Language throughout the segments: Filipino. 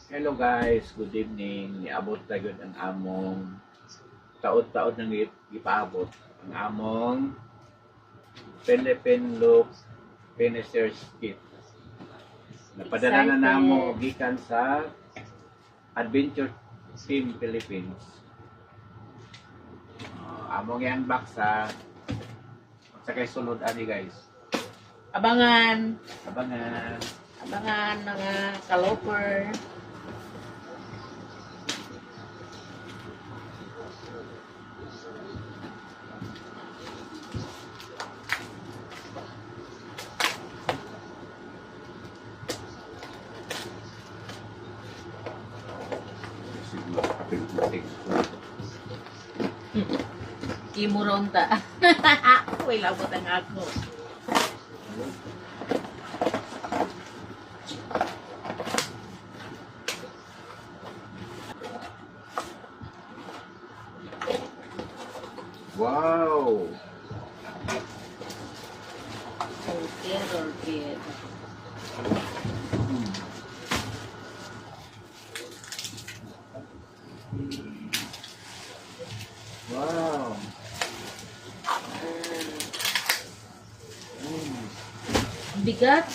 Hello guys, good evening. Niabot na yun ang among taod-taod nang ipaabot. Ang among Philippine Loop Finisher's Kit. Napadala na namo gikan sa Adventure Team Philippines. Among i-unbox sa kay sulod ani guys. Abangan Abangan. mga kaloper. Siguro kapag-utik. Imuronta. Uy, labot ang ako. Wow! Orchid. Wow! Ang bigat.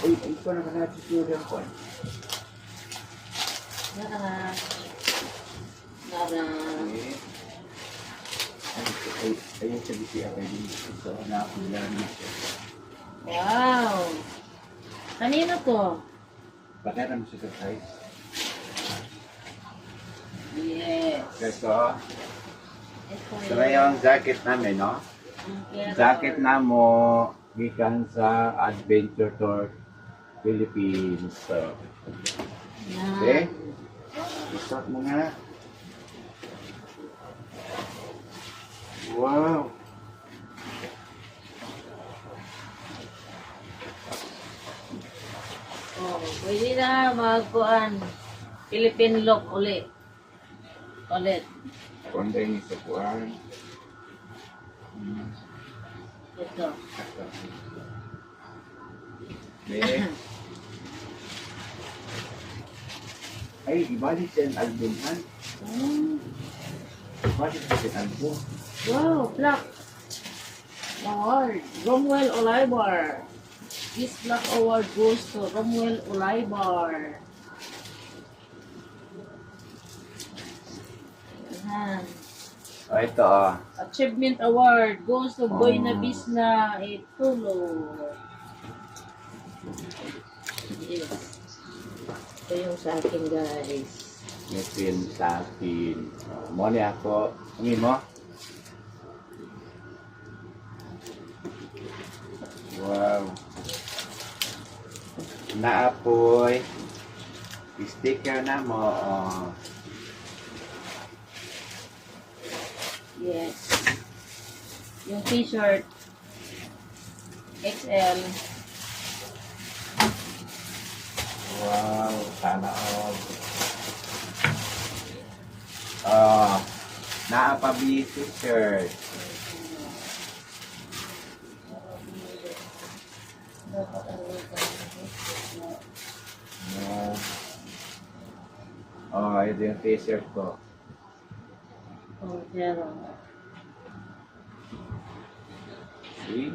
Uy, ito na ka natin yung kon. Nara. Ayun sa bisi ako din. So, na-upload siya. Wow. Kanino to? Bakit mo siya size? Yes. Ito. Ito So, yung jacket namin, no? Jacket na mo gikan sa Adventure Tour Philippines. So, okay? Start mo nga. Wow! Oh, pwede na magkuhan. Philippine look ulit. Konday ni sa kuwan. Ito. Okay. Ay, ibalik siya ang album, han? Ibalik siya ang album. Wow, black. Award. Romwell Olivar. This black award goes to Romwell Olivar. Ayan. Oh, ito, oh. Achievement award goes to Boy Nabisna Itulo. Yes. Ito yung sa akin, guys. May film sa akin. Mo ni ako. Ang mo? Wow. Naapoy. Sticker na mo. Oh. Yes. Yung t-shirt. XL. Wow. Sana all. Oh. Naapabi t-shirt. Oh, ito yung t-shirt ko. Oh, pero. See?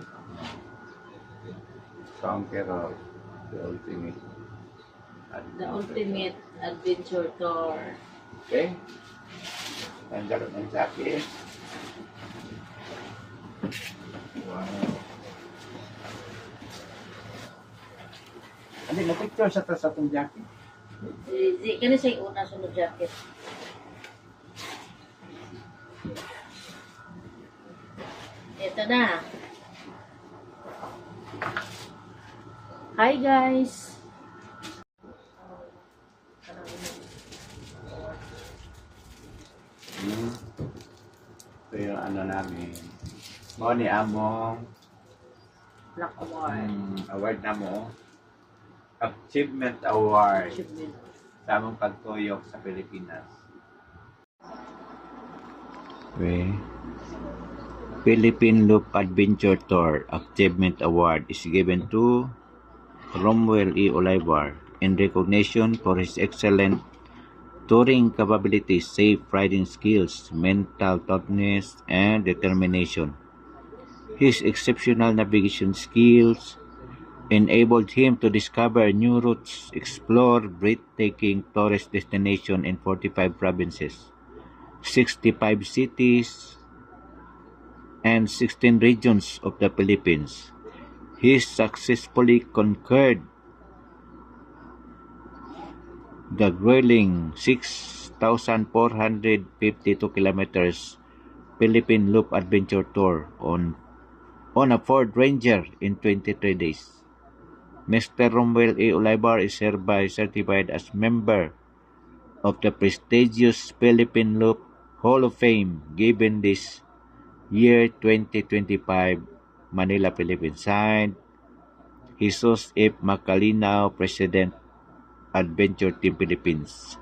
Conqueror. The ultimate. The ultimate adventure tour. Okay? Tanggalot ng jacket. Wow. Ano, na-picture sa tas atong jacket. Kani sa una sunod jacket. Ito na. Hi guys. Ito yung ano namin. Mo ni among Black award. award na mo. Achievement Award Achievement. sa among pagtuyok sa Pilipinas. Okay. Philippine Loop Adventure Tour Achievement Award is given to Romwell E. Olivar in recognition for his excellent touring capabilities, safe riding skills, mental toughness, and determination. His exceptional navigation skills enabled him to discover new routes, explore breathtaking tourist destinations in 45 provinces, 65 cities, and 16 regions of the Philippines. He successfully conquered the grueling 6,452 kilometers Philippine Loop Adventure Tour on a Ford Ranger in 23 days. Mr. Romuel A. Olivar is hereby certified as member of the prestigious Philippine Loop Hall of Fame given this year 2025, Manila, Philippines. Signed, Jesus F. Macalinaw, President, Adventure Team Philippines.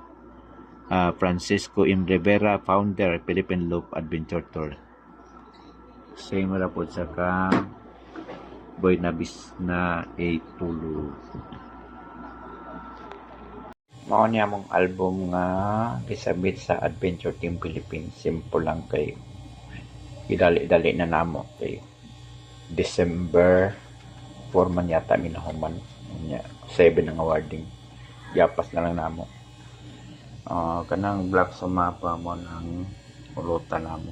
Francisco M. Rivera, Founder, Philippine Loop Adventure Tour. Same ra po sa ka Boy na Bisna A. Tulo. Mao niya mong album nga gisabit sa Adventure Team Philippines. Simple lang kay idali-dali na namo kay December 4 man yata minahuman nya 7 ang awarding. Yapas na lang namo. Kanang black sa mapa mo ng ulutan namo.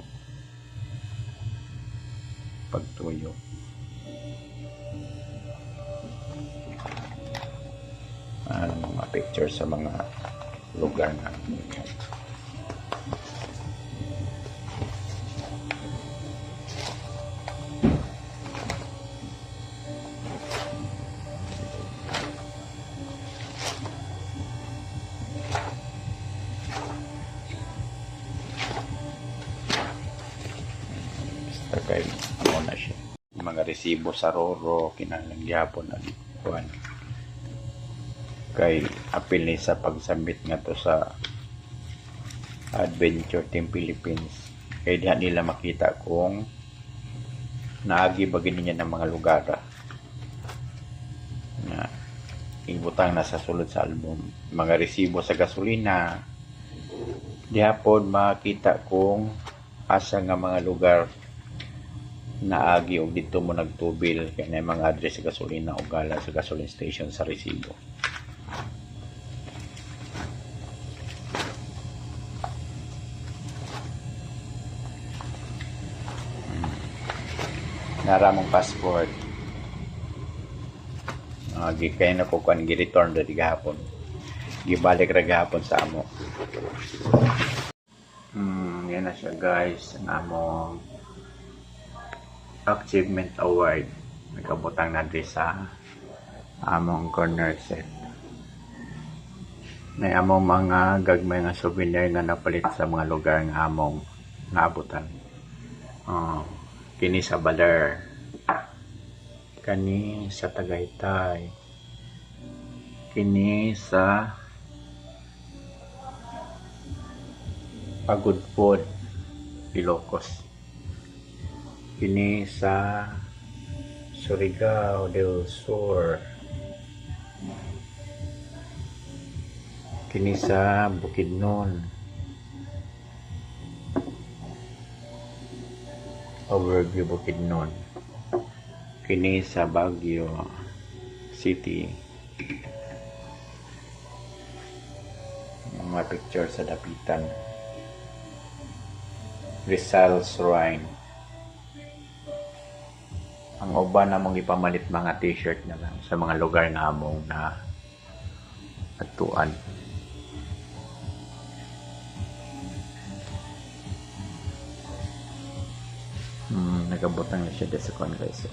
Pagtuyo. Mga picture sa mga lugar na basta kay ano na siya mga resibo sa Roro kinahanglan gyapon ang kuan kay apil ni sa pagsubmit nga to sa Adventure Team Philippines kay diha nila makita kung naagi ba niya ng mga lugar na ibutang na sa sulod sa album. Mga resibo sa gasolina diha pod makita kung asa nga mga lugar naagi og dito mo nagtubil kay na mga address sa gasolina o gala sa gasoline station sa resibo. Naramong passport gikay na ko kan gi-return dati gahapon gibalik ra gahapon sa amo. Yan na siya guys ang among achievement award nagkabutang na sa among corner set. May among mga gagmay nga souvenir nga napalit sa mga lugar nga among naabutan. Kini sa Baler, kani sa Tagaytay, kini sa Pagudpod, Ilocos, kini sa Surigao del Sur, kini sa Bukidnon, Overview Bukidnon, kini sa Baguio City, mga picture sa dapitan, Rizal Shrine. Ang uban namong ipamalit mga t-shirt na lang sa mga lugar nga among na atuan. Nagabutang na siya sa kon guys.